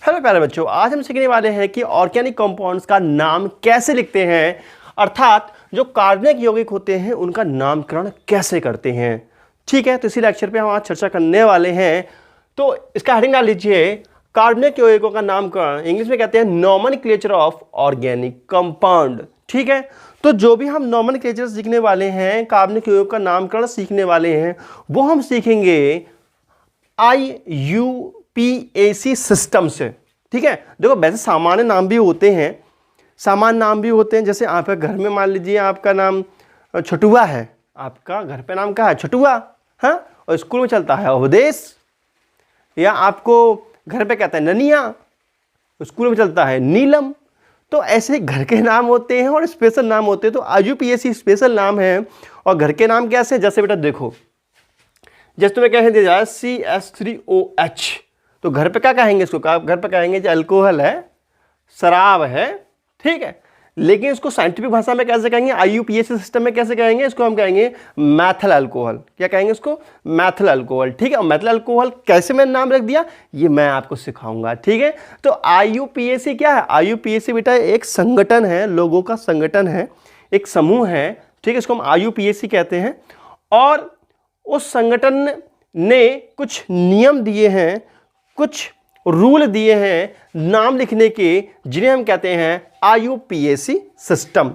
Hello प्यारे बच्चों, आज हम सीखने वाले हैं कि ऑर्गेनिक कंपाउंड्स का नाम कैसे लिखते हैं, अर्थात जो कार्बनिक यौगिक होते हैं उनका नामकरण कैसे करते हैं। ठीक है, तो इसी लेक्चर पे हम आज चर्चा करने वाले हैं। तो इसका हेडिंग डाल लीजिए, कार्बनिक यौगिकों का नामकरण, इंग्लिश में कहते हैं नोमेनक्लेचर ऑफ ऑर्गेनिक कंपाउंड। ठीक है, तो जो भी हम नोमेनक्लेचर सीखने वाले हैं, कार्बनिक यौगिकों का नामकरण सीखने वाले हैं, वो हम सीखेंगे IUPAC सिस्टम से। ठीक है, देखो वैसे सामान्य नाम भी होते हैं, सामान्य नाम भी होते हैं। जैसे आपके घर में मान लीजिए आपका नाम छटुआ है, आपका घर पे नाम क्या है? छटुआ। हाँ, और स्कूल में चलता है अवधेश, या आपको घर पे कहते हैं ननिया, स्कूल में चलता है नीलम। तो ऐसे घर के नाम होते हैं और स्पेशल नाम होते हैं। तो IUPAC स्पेशल नाम है और घर के नाम कैसे हैं? जैसे बेटा देखो, जैसे तुम्हें कह दिया जाए CH3OH, तो घर पे क्या कहेंगे इसको? घर पे कहेंगे जो अल्कोहल है, शराब है। ठीक है, लेकिन इसको साइंटिफिक भाषा में कैसे कहेंगे? IUPAC सिस्टम में कैसे कहेंगे इसको? हम कहेंगे मैथिल अल्कोहल। क्या कहेंगे इसको? मैथिल अल्कोहल। ठीक है, और मैथिल अल्कोहल कैसे मैंने नाम रख दिया ये मैं आपको सिखाऊंगा। ठीक है, तो IUPAC क्या है? IUPAC बेटा एक संगठन है, लोगों का संगठन है, एक समूह है। ठीक है, इसको हम IUPAC कहते हैं। और उस संगठन ने कुछ नियम दिए हैं, कुछ रूल दिए हैं नाम लिखने के, जिन्हें हम कहते हैं IUPAC सिस्टम।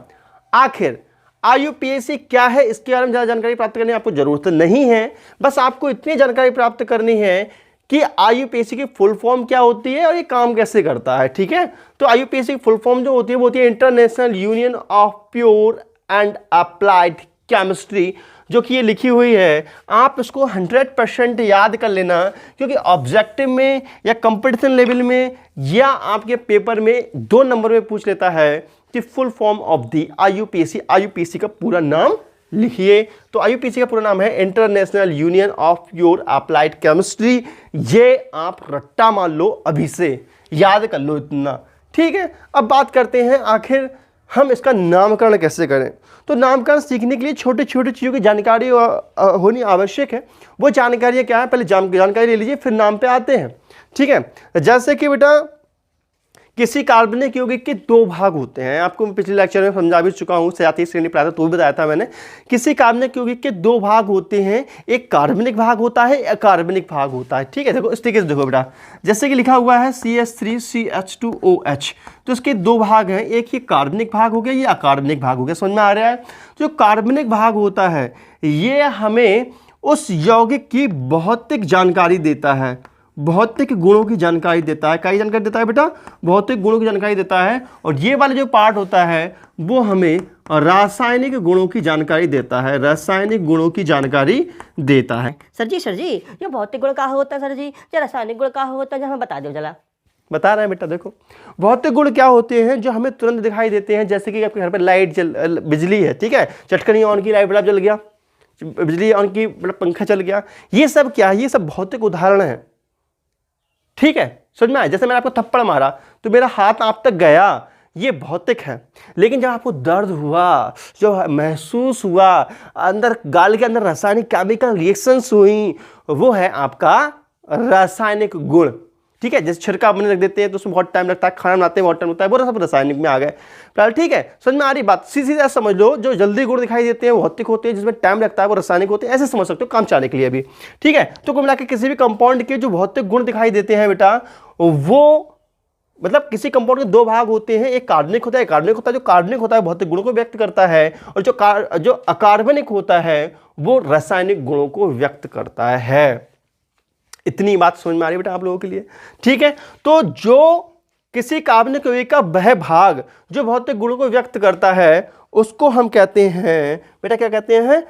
आखिर IUPAC क्या है, इसके बारे में ज़्यादा जानकारी प्राप्त करने की आपको ज़रूरत नहीं है। बस आपको इतनी जानकारी प्राप्त करनी है कि IUPAC की फुल फॉर्म क्या होती है और ये काम कैसे करता है। ठीक है, तो IUPAC की फुल फॉर्म जो होती है वो होती है international union of pure and applied chemistry, जो कि ये लिखी हुई है। आप इसको 100% याद कर लेना, क्योंकि ऑब्जेक्टिव में या कंपटीशन लेवल में या आपके पेपर में 2 नंबर में पूछ लेता है कि full form of the IUPAC। IUPAC का पूरा नाम लिखिए। तो IUPAC का पूरा नाम है international union of pure applied chemistry. ये आप रट्टा मान लो, अभी से याद कर लो इतना। ठीक है, अब बात करते हैं आखिर हम इसका नामकरण कैसे करें। तो नामकरण सीखने के लिए छोटी छोटी चीज़ों की जानकारी होनी आवश्यक है। वो जानकारी क्या है, पहले जानकारी ले लीजिए, फिर नाम पे आते हैं। ठीक है, जैसे कि बेटा किसी कार्बनिक यौगिक के 2 भाग होते हैं। आपको मैं पिछले लेक्चर में समझा भी चुका हूँ, 37 श्रेणी पढ़ाया था तो भी बताया था मैंने। किसी कार्बनिक यौगिक के 2 भाग होते हैं, एक कार्बनिक भाग होता है, अकार्बनिक भाग होता है। ठीक है, देखो इस तरीके से देखो बेटा, जैसे कि लिखा हुआ है CH3CH2OH, तो इसके 2 भाग हैं, एक ये कार्बनिक भाग हो गया, ये अकार्बनिक भाग हो गया। समझ में आ रहा है? जो कार्बनिक भाग होता है ये हमें उस यौगिक की भौतिक जानकारी देता है, भौतिक गुणों की जानकारी देता है। क्या जानकारी देता है बेटा? भौतिक गुणों की जानकारी देता है। और ये वाला जो पार्ट होता है वो हमें रासायनिक गुणों की जानकारी देता है, रासायनिक गुणों की जानकारी देता है। सर जी ये भौतिक गुण का होता है सर जी, ये रासायनिक गुण का होता है, हमें बता दो जरा। बता रहे हैं बेटा, देखो भौतिक गुण क्या होते हैं जो हमें तुरंत दिखाई देते हैं। जैसे कि आपके घर पर लाइट बिजली है, ठीक है, चटकनी ऑन की, लाइट बल्ब जल गया, बिजली ऑन की, पंखा चल गया। ये सब क्या है? ये सब भौतिक उदाहरण है। ठीक है, समझ में आया? जैसे मैंने आपको थप्पड़ मारा तो मेरा हाथ आप तक गया, ये भौतिक है। लेकिन जब आपको दर्द हुआ, जो महसूस हुआ, अंदर गाल के अंदर रासायनिक केमिकल रिएक्शंस हुई, वो है आपका रासायनिक गुण। ठीक है, जैसे छिड़का बने रख देते हैं तो उसमें बहुत टाइम लगता है, खाना बनाते हैं बहुत टाइम लगता है, वो सब रासायनिक में आ गए। ठीक है, समझ में आ रही बात? सीधी समझ लो, जो जल्दी गुण दिखाई देते हैं वो भौतिक होते हैं, जिसमें टाइम लगता है वो रासायनिक होते हैं। ऐसे समझ सकते हो काम चलाने के लिए भी। ठीक है, तो कुल मिला के किसी भी कंपाउंड के जो भौतिक गुण दिखाई देते हैं बेटा, वो मतलब किसी कंपाउंड के 2 भाग होते हैं, एक कार्बनिक होता है, कार्बनिक होता है। जो कार्बनिक होता है भौतिक गुणों को व्यक्त करता है, और जो अकार्बनिक होता है वो रासायनिक गुणों को व्यक्त करता है। इतनी बात समझ में आ रही है बेटा आप लोगों के लिए? ठीक है, तो जो किसी कार्बनिक यौगिक का वह भाग जो भौतिक गुणों को व्यक्त करता है उसको हम कहते हैं बेटा, क्या कहते हैं?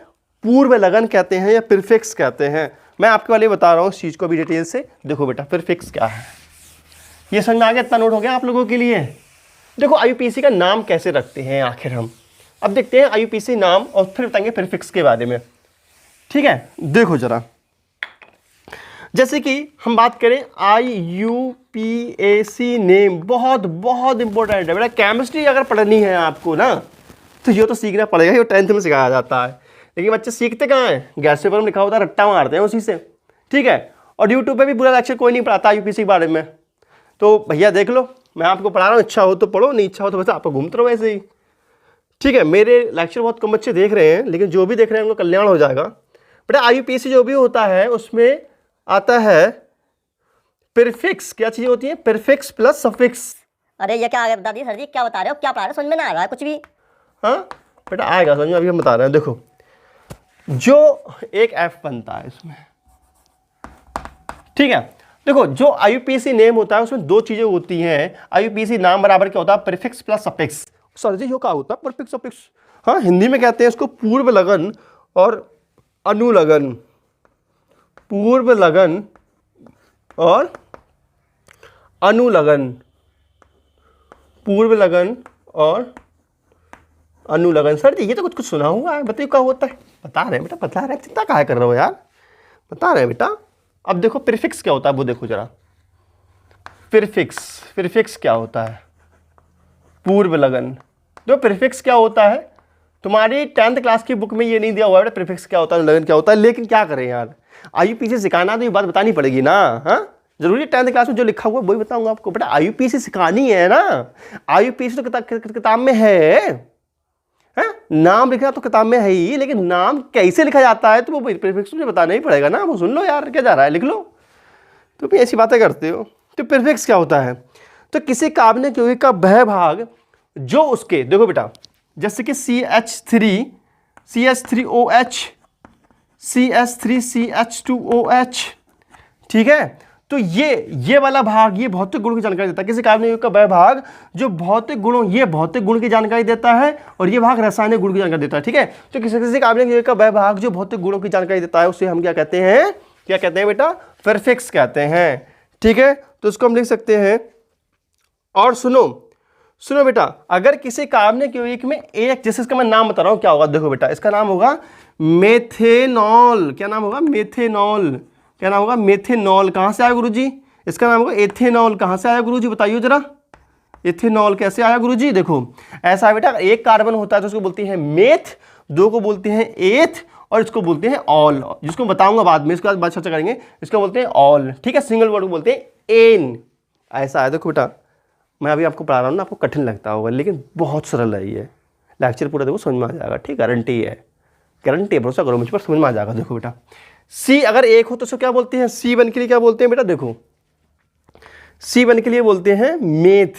पूर्व लगन कहते हैं या प्रीफिक्स कहते हैं। मैं आपके वाले बता रहा हूं इस चीज को भी डिटेल से। देखो बेटा प्रीफिक्स क्या है, ये समझ में आ गया? इतना नोट हो गया आप लोगों के लिए? देखो IUPAC का नाम कैसे रखते हैं आखिर हम, अब देखते हैं IUPAC नाम और फिर बताएंगे प्रीफिक्स के बारे में। ठीक है, देखो जरा, जैसे कि हम बात करें IUPAC नेम, बहुत बहुत इंपॉर्टेंट है बेटा। केमिस्ट्री अगर पढ़नी है आपको ना तो ये तो सीखना पड़ेगा, ये 10th में सिखाया जाता है। लेकिन बच्चे सीखते कहाँ हैं? गैस पेपर में लिखा होता है, रट्टा मारते हैं उसी से। ठीक है, और यूट्यूब पे भी पूरा लेक्चर कोई नहीं पढ़ाता IUPAC के बारे में। तो भैया देख लो, मैं आपको पढ़ा रहा हूँ, इच्छा हो तो पढ़ो, नहीं इच्छा हो तो बस आपको घूमते रहो ऐसे ही। ठीक है, मेरे लेक्चर बहुत कम बच्चे देख रहे हैं, लेकिन जो भी देख रहे हैं उनको कल्याण हो जाएगा। बेटा IUPAC जो भी होता है उसमें आता है प्रीफिक्स। क्या चीज़ होती है? Prefix plus suffix. अरे ये क्या बता दिए सर जी, क्या बता रहे हो, क्या पढ़ा रहे हो, समझ में ना आ रहा है कुछ भी। हाँ बेटा आएगा समझ में, अभी हम बता रहे हैं। देखो जो एक F बनता है इसमें, ठीक है, देखो जो IUPAC नेम होता है उसमें दो चीजें होती हैं। IUPAC नाम बराबर क्या होता है? Prefix plus suffix. सर जी जो क्या होता है प्रीफिक्स सफिक्स? हाँ हिंदी में कहते हैं इसको पूर्व लगन और अनुलगन। पूर्व लगन और अनुलगन। पूर्व लगन और अनुलगन। सर जी ये तो कुछ सुना हुआ है, बताइए क्या होता है? बता रहे हैं बेटा, बता रहे हैं, चिंता काहे कर रहे हो यार, बता रहे हैं बेटा। अब देखो प्रीफिक्स क्या होता है वो देखो जरा। प्रीफिक्स क्या होता है? पूर्व लगन। जो प्रीफिक्स क्या होता है, तुम्हारी 10th क्लास की बुक में ये नहीं दिया हुआ है बेटा प्रीफिक्स क्या होता है, लगन क्या होता है, लेकिन क्या करें यार, IUPAC सिखाना तो ये बात बतानी पड़ेगी ना। हाँ जरूरी 10th क्लास में जो लिखा हुआ है वही बताऊंगा आपको बेटा, IUPAC सिखानी है ना। IUPAC तो किताब में है, नाम लिखना तो किताब में है ही, लेकिन नाम कैसे लिखा जाता है तो वो प्रीफिक्स मुझे बताना ही पड़ेगा ना। वो सुन लो यार, क्या जा रहा है, लिख लो। तो भी ऐसी बातें करते हो। तो प्रीफिक्स क्या होता है? तो किसी कार्बनिक यौगिक का वह भाग जो उसके, देखो बेटा जैसे कि CH3OH, CH3CH2OH, ठीक है, तो ये वाला भाग ये भौतिक गुण की जानकारी देता है। किसी कार्बनिक यौगिक का वह भाग जो भौतिक गुणों, ये भौतिक गुण की जानकारी देता है और ये भाग रासायनिक गुण की जानकारी देता है। ठीक है, तो किसी कार्बनिक यौगिक का वह भाग जो भौतिक गुणों की जानकारी देता है उसे हम क्या कहते हैं? क्या कहते हैं बेटा? प्रीफिक्स कहते हैं। ठीक है, तो इसको हम लिख सकते हैं। और सुनो बेटा, अगर किसी कार्बनिक यौगिक में एक, जैसे इसका मैं नाम बता रहा हूं क्या होगा, देखो बेटा इसका नाम होगा मेथेनॉल। क्या नाम होगा? मेथेनॉल। क्या नाम होगा? मेथेनॉल। कहां से आया गुरुजी? इसका नाम होगा एथेनॉल। कहां से आया गुरुजी बताइए जरा, एथेनॉल कैसे आया गुरुजी? देखो ऐसा है बेटा, एक कार्बन होता है तो उसको बोलते हैं मेथ, दो को बोलते हैं एथ, और इसको बोलते हैं ऑल, जिसको बताऊंगा बाद में, इसके बाद चर्चा करेंगे। इसको बोलते हैं ऑल। ठीक है, सिंगल वर्ड को बोलते हैं एन। ऐसा है। देखो बेटा मैं अभी आपको पढ़ा रहा हूँ ना, आपको कठिन लगता होगा लेकिन बहुत सरल है ये। लेक्चर पूरा देखो समझ में आ जाएगा। ठीक, गारंटी है, गारंटी है, भरोसा करो मुझ पर, समझ में आ जाएगा। देखो बेटा सी अगर एक हो तो उसको क्या बोलते हैं? सी वन के लिए क्या बोलते हैं बेटा? देखो सी वन के लिए बोलते हैं मेथ।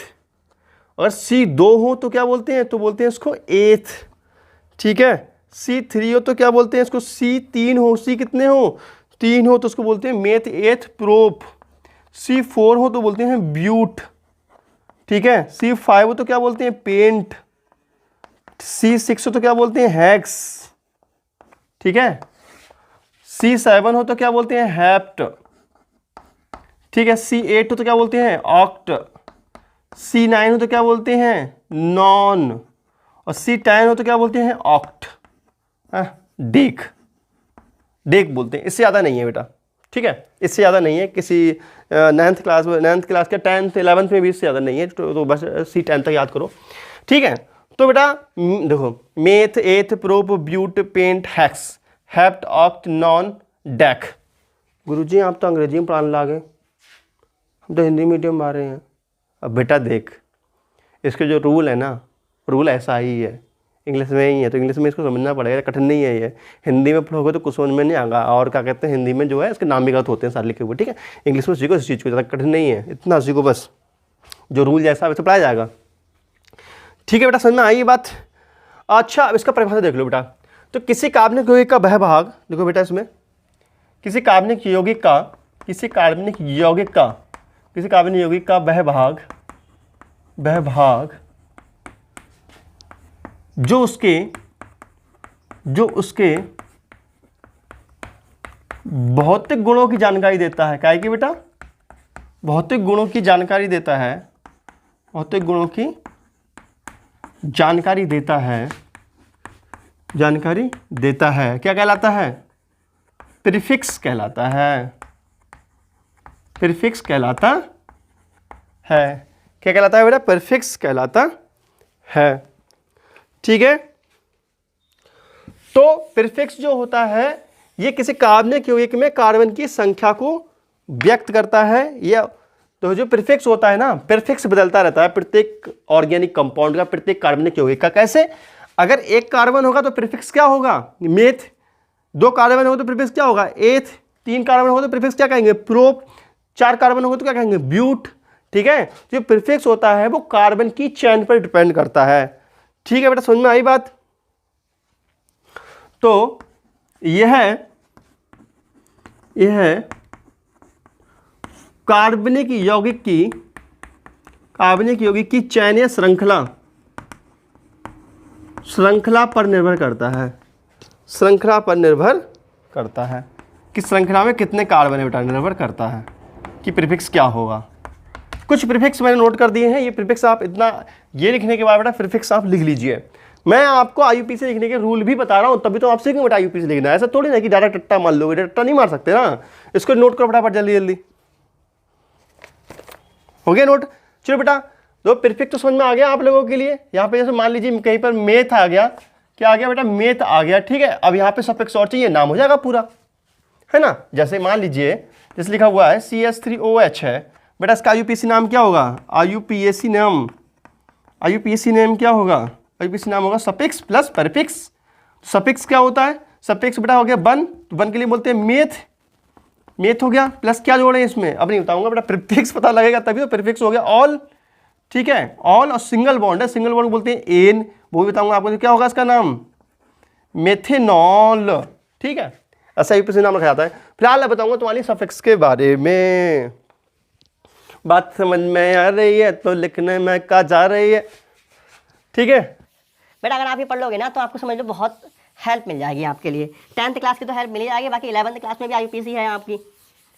अगर सी दो हो तो क्या बोलते हैं? तो बोलते हैं इसको एथ। ठीक है, सी थ्री हो तो क्या बोलते हैं इसको? सी तीन हो, सी कितने हो? तीन हो तो उसको बोलते हैं मेथ एथ प्रोप। सी फोर हो तो बोलते हैं ब्यूट। ठीक है, सी फाइव हो तो क्या बोलते हैं? पेंट। सी सिक्स हो तो क्या बोलते हैं? हैक्स। ठीक है, सी सेवन हो तो क्या बोलते हैं? हैप्ट। ठीक है, सी एट हो तो क्या बोलते हैं? ऑक्ट। सी नाइन हो तो क्या बोलते हैं? नॉन। और सी टेन हो तो क्या बोलते हैं? ऑक्ट। डेक। डेक बोलते हैं, इससे ज़्यादा नहीं है बेटा। ठीक है, इससे ज़्यादा नहीं है। किसी 9th क्लास के 10th 11th में भी इससे ज़्यादा नहीं है, तो बस सी 10 तक याद करो। ठीक है, तो बेटा देखो meth eth prop but pent hex hept oct non dec. गुरुजी आप तो अंग्रेजी में पढ़ाने लगे, हम तो हिंदी मीडियम में आ रहे हैं। अब बेटा देख, इसके जो रूल है ना, रूल ऐसा ही है, इंग्लिश में ही है, तो इंग्लिश में इसको समझना पड़ेगा, कठिन नहीं है ये। हिंदी में पढ़ोगे तो कुछ समझ में नहीं आएगा, और क्या कहते हैं हिंदी में जो है इसके नाम भी गलत होते हैं सारे लिखे हुए। ठीक है, इंग्लिश में सीखो इस चीज़ को, ज़्यादा कठिन नहीं है, इतना सीखो बस, जो रूल जैसा वैसे पढ़ाया जाएगा। ठीक है बेटा, समझ में आई ये बात? अच्छा अब इसका परिभाषा देख लो बेटा। तो किसी कार्बनिक यौगिक का वह भाग, देखो बेटा इसमें किसी कार्बनिक यौगिक का वह भाग जो उसके भौतिक गुणों की जानकारी देता है। क्या है कि बेटा? भौतिक गुणों की जानकारी देता है, भौतिक गुणों की जानकारी देता है, क्या कहलाता है? प्रीफिक्स कहलाता है। प्रीफिक्स कहलाता है। क्या कहलाता है बेटा? प्रीफिक्स कहलाता है। ठीक है, तो प्रीफिक्स जो होता है ये किसी कार्बनिक यौगिक में कार्बन की संख्या को व्यक्त करता है, या तो जो प्रीफिक्स होता है ना, प्रीफिक्स बदलता रहता है प्रत्येक ऑर्गेनिक कंपाउंड का, प्रत्येक कार्बनिक यौगिक का। कैसे? अगर एक कार्बन होगा तो प्रीफिक्स क्या होगा? मेथ। 2 कार्बन होगा तो प्रीफिक्स क्या होगा? एथ। 3 कार्बन होगा तो प्रीफिक्स क्या कहेंगे? प्रोप। 4 कार्बन होगा तो क्या कहेंगे? ब्यूट। ठीक है, जो प्रीफिक्स होता है वो कार्बन की चेन पर डिपेंड करता है। ठीक है बेटा, समझ में आई बात? तो यह कार्बनिक यौगिक की चैन या श्रृंखला पर निर्भर करता है। श्रृंखला पर निर्भर करता है कि श्रृंखला में कितने कार्बन है बेटा, निर्भर करता है कि प्रीफिक्स क्या होगा। कुछ प्रीफिक्स मैंने नोट कर दिए हैं। ये प्रीफिक्स आप इतना ये लिखने के बाद बेटा प्रीफिक्स आप लिख लीजिए। मैं आपको आईयूपीएसी लिखने के रूल भी बता रहा हूँ, तभी तो आप सीखेंगे बेटा आईयूपीएसी लिखना। ऐसा थोड़ी ना कि डायरेक्ट रट्टा मार लोगे, रट्टा नहीं मार सकते ना। इसको नोट करो फटाफट, जल्दी जल्दी। हो गया नोट? चलो बेटा, दो प्रीफिक्स तो समझ में आ गया आप लोगों के लिए। यहाँ पे जैसे मान लीजिए कहीं पर मेथ आ गया, क्या आ गया बेटा? मेथ आ गया। ठीक है, अब यहाँ पे सफिक्स और चाहिए, नाम हो जाएगा पूरा, है ना। जैसे मान लीजिए जैसे लिखा हुआ है CH3OH है बेटा, इसका आईयूपीएसी नाम क्या होगा? आईयूपीएसी नेम क्या होगा? आईयूपीएसी नाम होगा सफिक्स प्लस प्रीफिक्स। सफिक्स क्या होता है? सफिक्स बेटा हो गया वन, तो वन के लिए बोलते हैं मेथ हो गया, प्लस क्या जोड़े इसमें अब नहीं बताऊंगा बेटा, प्रीफिक्स पता लगेगा तभी तो। प्रीफिक्स हो गया ऑल। ठीक है, ऑल। और सिंगल बॉन्ड है, सिंगल बॉन्ड बोलते हैं एन, वो भी बताऊंगा आपको। क्या होगा इसका नाम? मेथेनॉल। ठीक है, ऐसा ही नाम रखा जाता है। फिलहाल बताऊंगा तुम्हारी सफिक्स के बारे में। बात समझ में आ रही है तो लिखने में का जा रही है? ठीक है बेटा, अगर आप ये पढ़ लोगे ना तो आपको समझ लो बहुत हेल्प मिल जाएगी आपके लिए। 10th क्लास की तो हेल्प मिल ही जाएगी, बाकी 11th क्लास में भी आईयूपीएसी है आपकी।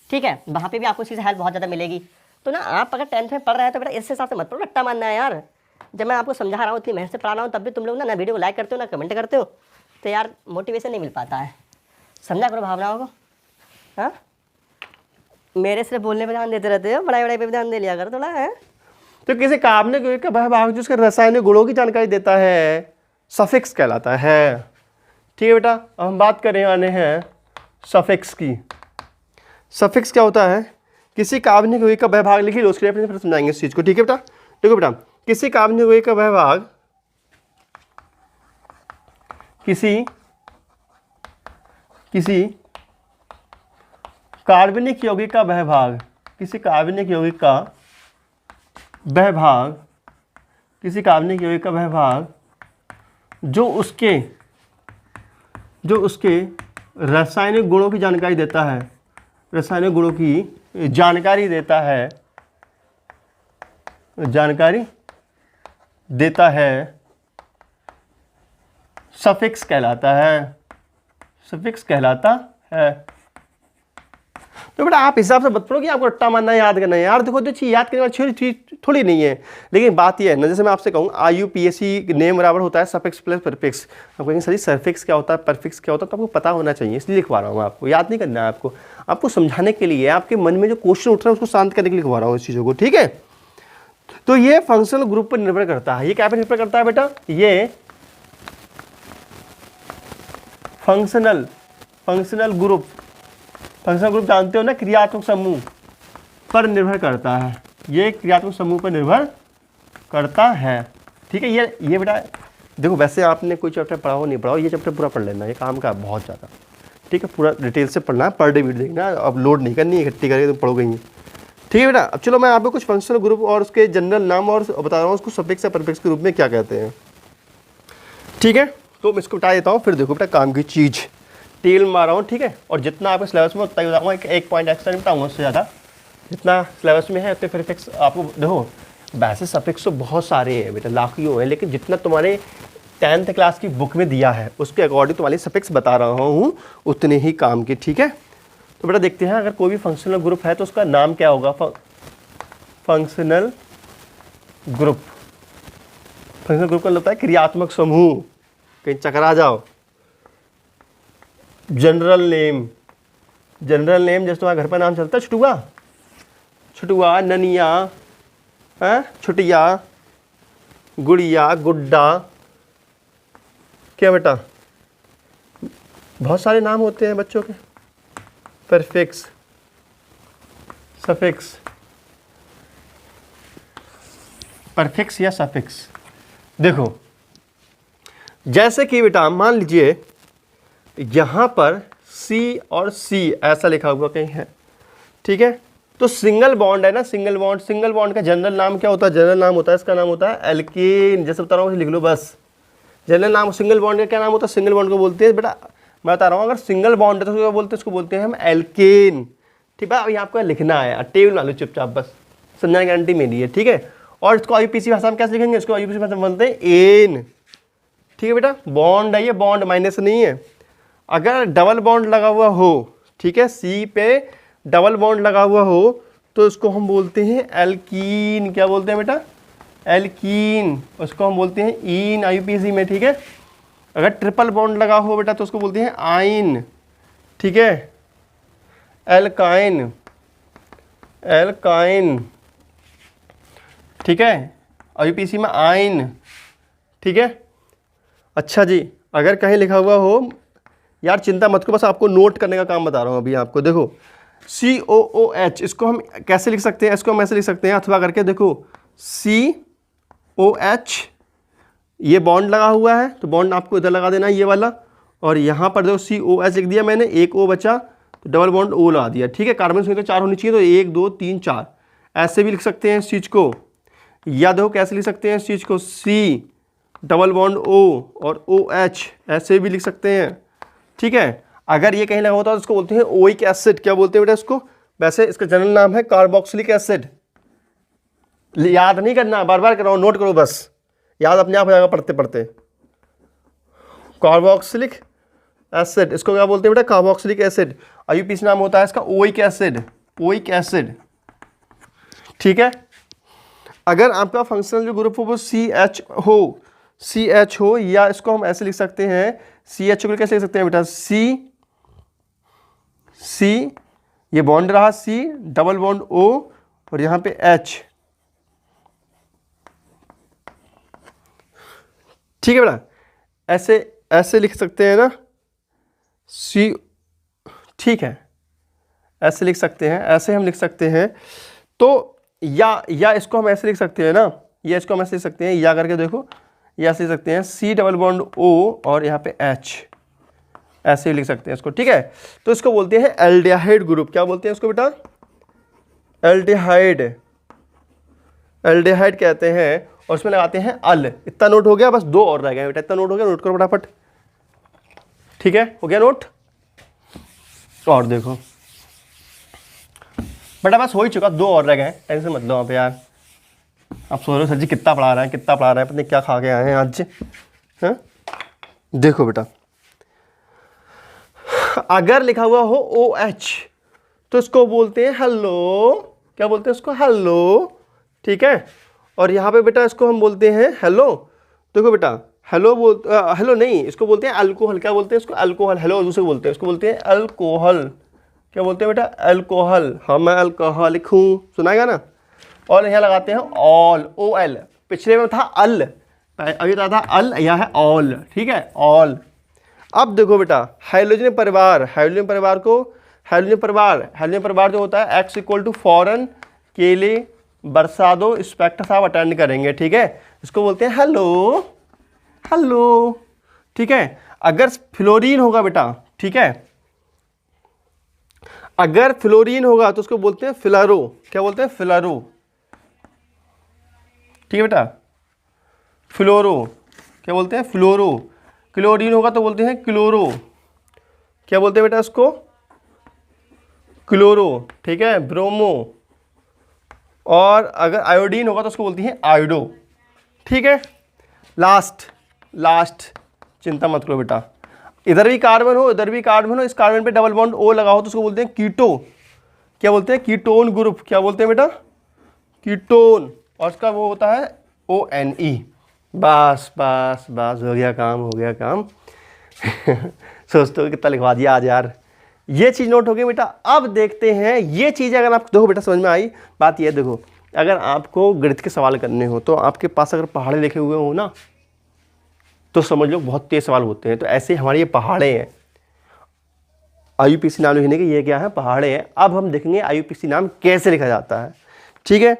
ठीक है, वहाँ पे भी आपको इससे हेल्प बहुत ज़्यादा मिलेगी। तो ना आप अगर 10th में पढ़ रहे हैं तो बेटा इस हिसाब से मत पढ़ो, रट्टा मानना है यार। जब मैं आपको समझा रहा हूँ, इतनी मेहनत से पढ़ा रहा हूँ, तब भी तुम लोग ना वीडियो को लाइक करते हो ना कमेंट करते हो, तो यार मोटिवेशन नहीं मिल पाता है। समझा करो भावनाओं को। हाँ, मेरे सिर्फ बोलने पर ध्यान देते रहते हो, पढ़ाई वढ़ाई पर भी ध्यान दे लिया करो थोड़ा है। तो किसी कार्बनिक यौगिक का भाग जो उसके रासायनिक गुणों की जानकारी देता है, सफिक्स कहलाता है। ठीक है बेटा, अब हम बात करने वाले हैं सफिक्स की। सफिक्स क्या होता है? किसी कार्बनिक यौगिक का भाग लिखिए, उसके लिए फिर समझाएंगे इस चीज़ को। ठीक है बेटा, देखो बेटा, किसी कार्बनिक यौगिक का भाग किसी कार्बनिक यौगिक का बहभाग, किसी कार्बनिक यौगिक का बहभाग, किसी कार्बनिक यौगिक का बहभाग जो उसके रासायनिक गुणों की जानकारी देता है, रासायनिक गुणों की जानकारी देता है, सफिक्स कहलाता है। सफिक्स कहलाता है। तो बेटा आप हिसाब से बत पड़ो कि आपको रट्टा मानना है, याद करना है। यार देखो जो चीज़ याद करने वाली चीज़ थोड़ी नहीं है, लेकिन बात यह है ना, जैसे मैं आपसे कहूँ आईयूपीएसी नेम बराबर होता है सफिक्स प्लस प्रीफिक्स। आप कहेंगे सर सफिक्स क्या होता है, प्रीफिक्स क्या होता है, तो आपको पता होना चाहिए, इसलिए लिखवा रहा हूँ आपको। याद नहीं करना है आपको समझाने के लिए, आपके मन में जो क्वेश्चन उठ रहा है उसको शांत करने के लिए लिखवा रहा हूँ इस चीज़ों को। ठीक है, तो ये फंक्शनल ग्रुप पर निर्भर करता है। ये क्या पर निर्भर करता है बेटा? ये फंक्शनल ग्रुप जानते हो ना, क्रियात्मक समूह पर निर्भर करता है। ये क्रियात्मक समूह पर निर्भर करता है। ठीक है, ये बेटा देखो, वैसे आपने कोई चैप्टर पढ़ा हो नहीं पढ़ा हो, ये चैप्टर पूरा पढ़ लेना, ये काम का बहुत ज़्यादा। ठीक है, पूरा डिटेल से पढ़ना है, पर डे वीडियो देखना, अब लोड नहीं करनी, इकट्ठी करके तुम पढ़ोगे ही। ठीक है बेटा, अब चलो मैं आपको कुछ फंक्शनल ग्रुप और उसके जनरल नाम और बता रहा हूँ, उसको सफिक्स या प्रीफिक्स के रूप में क्या कहते हैं। ठीक है, तो मैं इसको बता देता हूँ, फिर देखो बेटा काम की चीज़ टेल मार रहा हूँ। ठीक है, और जितना आपके सिलेबस में उतना ही बताऊँगा, एक पॉइंट एक्स्ट्रा नहीं बताऊँगा उससे ज़्यादा। जितना सिलेबस में है उतने प्रीफिक्स आपको देखो। वैसे सफिक्स तो बहुत सारे हैं बेटा, लाखों हैं, लेकिन जितना तुम्हारे 10th क्लास की बुक में दिया है उसके अकॉर्डिंग तुम्हारी सफिक्स बता रहा हूँ, उतने ही काम के। ठीक है, तो बेटा देखते हैं, अगर कोई भी फंक्शनल ग्रुप है तो उसका नाम क्या होगा? फंक्शनल ग्रुप का मतलब होता है क्रियात्मक समूह। कहीं चकरा जाओ। जनरल नेम जैसे तुम्हारे घर पर नाम चलता है छुटुआ, ननिया, छुटिया, गुड़िया, गुड्डा, क्या बेटा बहुत सारे नाम होते हैं बच्चों के। प्रीफिक्स, सफिक्स, परफिक्स या सफिक्स। देखो जैसे कि बेटा मान लीजिए यहाँ पर सी और सी ऐसा लिखा हुआ कहीं है, ठीक है, तो सिंगल बॉन्ड है ना, सिंगल बॉन्ड का जनरल नाम क्या होता है? जनरल नाम होता है, इसका नाम होता है एल्केन। जैसे बता रहा हूँ लिख लो बस, जनरल नाम सिंगल बॉन्ड का क्या नाम होता है? सिंगल बॉन्ड को बोलते हैं बेटा, मैं बता रहा हूँ, अगर सिंगल बॉन्ड है तो क्या बोलते हैं? इसको बोलते हैं हम एल्केन। ठीक है, अभी आपको लिखना है, टेबल मान लो चुपचाप, बस समझाने की गारंटी मेरी है, ठीक है। और इसको आईयूपीएसी भाषा में कैसे लिखेंगे? इसको आईयूपीएसी भाषा में बोलते हैं एन। ठीक है बेटा, बॉन्ड है ये, बॉन्ड माइनस नहीं है। अगर डबल बॉन्ड लगा हुआ हो, ठीक है, सी पे डबल बॉन्ड लगा हुआ हो तो इसको हम बोलते हैं एल्कीन। क्या बोलते हैं बेटा? एल्कीन। उसको हम बोलते हैं ईन आईयूपीएसी में, ठीक है। अगर ट्रिपल बॉन्ड लगा हो बेटा तो उसको बोलते हैं आइन, ठीक है, एल्काइन, एल्काइन, ठीक है, आईयूपीएसी में आइन, ठीक है। अच्छा जी, अगर कहीं लिखा हुआ हो, यार चिंता मत करो, बस आपको नोट करने का काम बता रहा हूँ अभी आपको। देखो COOH, इसको हम कैसे लिख सकते हैं? इसको हम ऐसे लिख सकते हैं अथवा करके, देखो COH, ये बॉन्ड लगा हुआ है तो बॉन्ड आपको इधर लगा देना है ये वाला, और यहाँ पर देखो COH लिख दिया मैंने, एक O बचा तो डबल बॉन्ड O लगा दिया, ठीक है। कार्बन संख्या तो 4 होनी चाहिए, तो 1 2 3 4 ऐसे भी लिख सकते हैं इस चीज़ को। या देखो कैसे लिख सकते हैं इस चीज़ को, C डबल बॉन्ड O और OH ऐसे भी लिख सकते हैं, ठीक है। अगर ये कहीं लगा होता है तो इसको बोलते हैं ओइक एसिड। क्या बोलते हैं बेटा इसको? वैसे इसका जनरल नाम है कार्बोक्सिलिक एसिड। याद नहीं करना, बार बार कराओ, नोट करो बस, याद अपने आप हो जाएगा पढ़ते पढ़ते। कार्बोक्सिलिक एसिड, इसको क्या बोलते हैं बेटा? Carboxylic acid. आईयूपीएसी नाम होता है इसका ओइक एसिड, ओइक एसिड, ठीक है। अगर आपका फंक्शनल जो ग्रुप हो वो CH हो, CH हो, या इसको हम ऐसे लिख सकते हैं, CH को कैसे लिख सकते हैं बेटा? C, ये बॉन्ड रहा C, डबल बॉन्ड O और यहाँ पे H, ठीक है बेटा। ऐसे ऐसे लिख सकते हैं ना C, ठीक है, ऐसे लिख सकते हैं, ऐसे हम लिख सकते हैं। तो या इसको हम ऐसे लिख सकते हैं ना, या इसको हम ऐसे लिख सकते हैं, या करके देखो, या ऐसे लिख सकते हैं C डबल बॉन्ड O और यहाँ पे H, ऐसे ही लिख सकते हैं इसको, ठीक है। तो इसको बोलते हैं एल्डिहाइड ग्रुप। क्या बोलते हैं इसको बेटा? एल्डिहाइड, एल्डिहाइड कहते हैं। और इसमें लगाते हैं अल। इतना नोट हो गया, बस 2 और रह गए बेटा, इतना नोट हो गया, नोट करो फटाफट, ठीक है, हो गया नोट। और देखो बेटा बस हो ही चुका, 2 और रह गए, टेंशन मत लो वहाँ पे यार। आप सोच रहे हो सर जी कितना पढ़ा रहे हैं, कितना पढ़ा रहे हैं, पता नहीं क्या खा के आए हैं आज। हाँ देखो बेटा, अगर लिखा हुआ हो OH तो इसको बोलते हैं हेलो। क्या बोलते हैं इसको? हेलो, ठीक है। और यहाँ पे बेटा इसको हम बोलते हैं हेलो। देखो बेटा, हेलो नहीं, इसको बोलते हैं अल्कोहल। क्या बोलते हैं इसको? अल्कोहल। हेलो दूसरे को बोलते हैं, इसको बोलते हैं अल्कोहल। क्या बोलते हैं बेटा? अल्कोहल। हाँ मैं अल्कोहलिक हूँ, सुनाएगा ना। और यहाँ लगाते हैं ऑल, OL। पिछले में था अल, अभी था अल, यहाँ है ऑल, ठीक है, ऑल। अब देखो बेटा, हाइड्रोजन परिवार, हाइड्रोजन परिवार जो होता है X इक्वल टू फॉरन, केले, बरसादो, स्पेक्ट्रस आप अटेंड करेंगे, ठीक है। इसको बोलते हैं हेलो, हेलो, ठीक है। अगर फ्लोरीन होगा बेटा, ठीक है, अगर फ्लोरीन होगा तो उसको बोलते हैं फिलारो। क्या बोलते हैं? फिलारो, ठीक है बेटा, फ्लोरो। क्या बोलते हैं? फ्लोरो। क्लोरीन होगा तो बोलते हैं क्लोरो। क्या बोलते हैं बेटा इसको? क्लोरो, ठीक है, ब्रोमो। और अगर आयोडीन होगा तो उसको बोलती हैं आयोडो, ठीक है। लास्ट चिंता मत करो बेटा, इधर भी कार्बन हो, इधर भी कार्बन हो, इस कार्बन पे डबल बॉन्ड O लगा हो तो उसको बोलते हैं कीटो। क्या बोलते हैं? Ketone group. क्या बोलते हैं बेटा? कीटोन। और उसका वो होता है ONE। बस बस बस, हो गया काम, हो गया काम। सोचते हो कितना लिखवा दिया आज यार। ये चीज़ नोट हो गई बेटा। अब देखते हैं ये चीज़ें, अगर आप देखो बेटा समझ में आई बात। ये देखो, अगर आपको गणित के सवाल करने हो तो आपके पास अगर पहाड़े लिखे हुए हो ना तो समझ लो बहुत तेज सवाल होते हैं। तो ऐसे हमारे ये पहाड़े हैं, आईयूपीएसी नाम लिखने के ये क्या है? पहाड़े हैं। अब हम देखेंगे आईयूपीएसी नाम कैसे लिखा जाता है, ठीक है।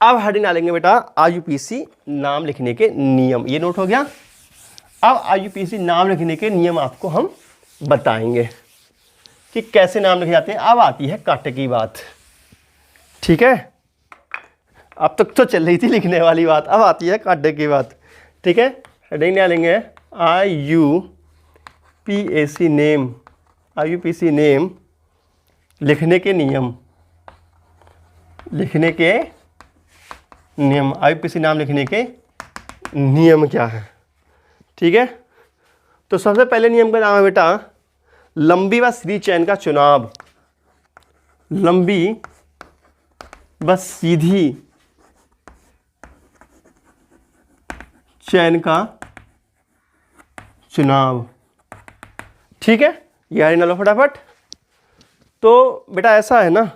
अब हेडिंग डालेंगे बेटा आईयूपीएसी नाम लिखने के नियम, ये नोट हो गया। अब आईयूपीएसी नाम लिखने के नियम आपको हम बताएंगे कि कैसे नाम लिखे जाते हैं। अब आती है कांटे की बात, ठीक है। अब तक तो चल रही थी लिखने वाली बात, अब आती है कांटे की बात, ठीक है। हेडिंग डालेंगे आईयूपीएसी नेम, आईयूपीएसी नेम लिखने के नियम, लिखने के नियम, आईयूपीएसी नाम लिखने के नियम क्या है, ठीक है। तो सबसे पहले नियम का नाम है बेटा लंबी व सीधी चेन का चुनाव, लंबी व सीधी चेन का चुनाव, ठीक है। ये आ लो फटाफट। तो बेटा ऐसा है ना,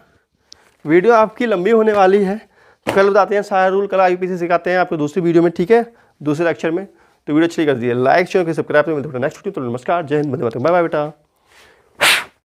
वीडियो आपकी लंबी होने वाली है, कल बताते हैं सारा रूल, कल आईयूपीएसी सिखाते हैं आपको दूसरी वीडियो में, ठीक है, दूसरे लेक्चर में। तो वीडियो अच्छी कर दीजिए लाइक शेयर सब्सक्राइब, मिलते हैं नेक्स्ट वीडियो। तो नमस्कार, जय हिंद, वंदे मातरम, बाय बाय बेटा।